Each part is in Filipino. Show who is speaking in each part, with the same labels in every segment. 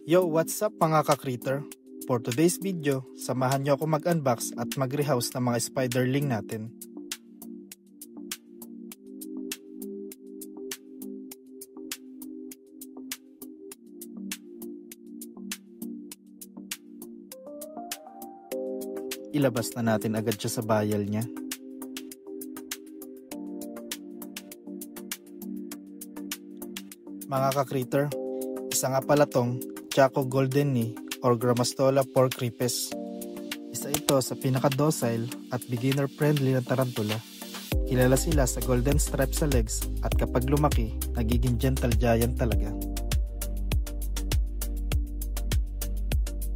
Speaker 1: Yo, what's up mga ka-creator? For today's video, samahan nyo ako mag-unbox at mag-rehouse ng mga spiderling natin. Ilabas na natin agad siya sa bayal niya. Mga ka-creator, isa nga pala tong Chaco Golden Knee or Grammostola porcipes. Isa ito sa pinaka-docile at beginner-friendly na tarantula. Kilala sila sa golden stripe sa legs at kapag lumaki, nagiging gentle giant talaga.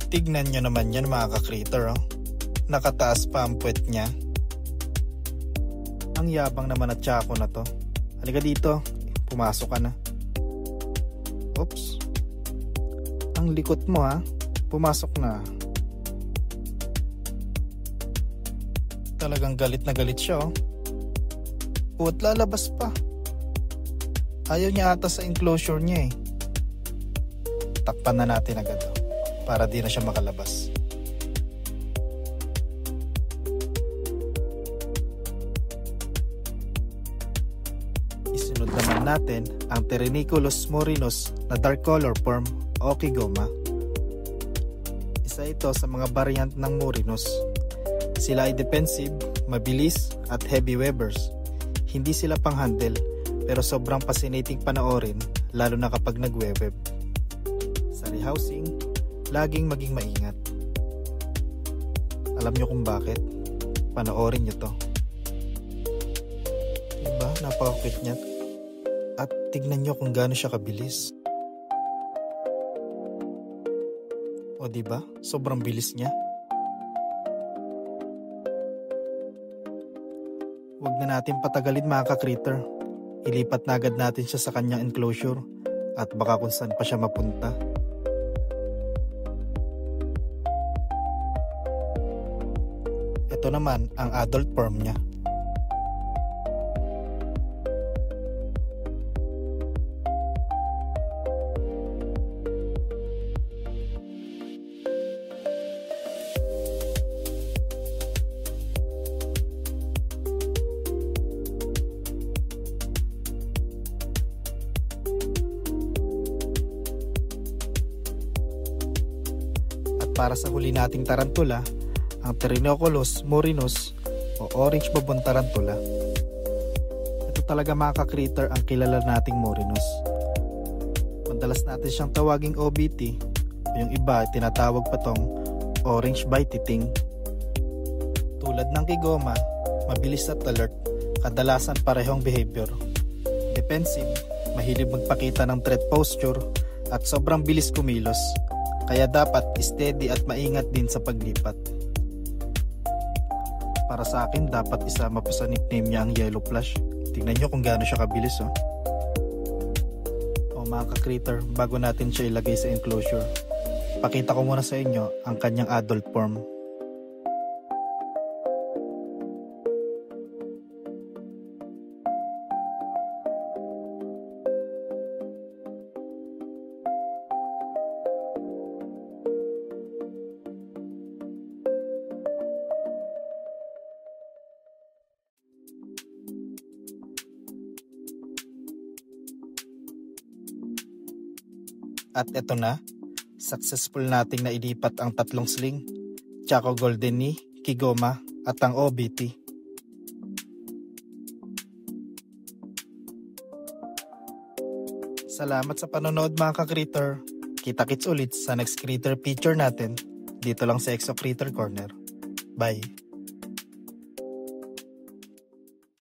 Speaker 1: Tignan nyo naman yan mga ka-creator, oh. Nakataas pa ang puwet niya. Ang yabang naman at Chaco na to. Halika dito, pumasok ka na. Oops. Ang likot mo ha, pumasok na. Talagang galit na galit siya oh. At lalabas pa. Ayaw niya ata sa enclosure niya eh. Takpan na natin agad oh, para di na siya makalabas. Isunod naman natin ang Pterynicolus murinus na dark color form o Kigoma. Isa ito sa mga variant ng murinus. Sila ay defensive, mabilis at heavy webbers. Hindi sila pang handle pero sobrang fascinating panoorin lalo na kapag nagwe-web. Sa rehousing, laging maging maingat. Alam nyo kung bakit? Panoorin nyo to. Diba? Napaka-cute niya. At tignan nyo kung gaano siya kabilis. O diba? Sobrang bilis niya. Huwag na natin patagalin mga ka-creator. Ilipat na agad natin siya sa kanyang enclosure at baka kung saan pa siya mapunta. Ito naman ang adult form niya. Para sa huli nating tarantula, ang Pterynicolus murinus o orange babon tarantula. Ito talaga mga ka-creator ang kilala nating murinus. Madalas natin siyang tawaging OBT o yung iba tinatawag pa tong orange bite-eating. Tulad ng Kigoma, mabilis at alert, kadalasan parehong behavior. Defensive, mahilig magpakita ng threat posture at sobrang bilis kumilos. Kaya dapat steady at maingat din sa paglipat. Para sa akin, dapat isama pa sa nickname niya ang Yellow Flash. Tingnan nyo kung gaano siya kabilis oh. O mga ka-creator, bago natin siya ilagay sa enclosure, pakita ko muna sa inyo ang kanyang adult form. At eto na, successful nating nailipat ang tatlong sling, Chaco Golden Knee, Kigoma at ang OBT. Salamat sa panonood mga ka-creator. Kita-kits ulit sa next creator feature natin dito lang sa Exo Creator Corner. Bye!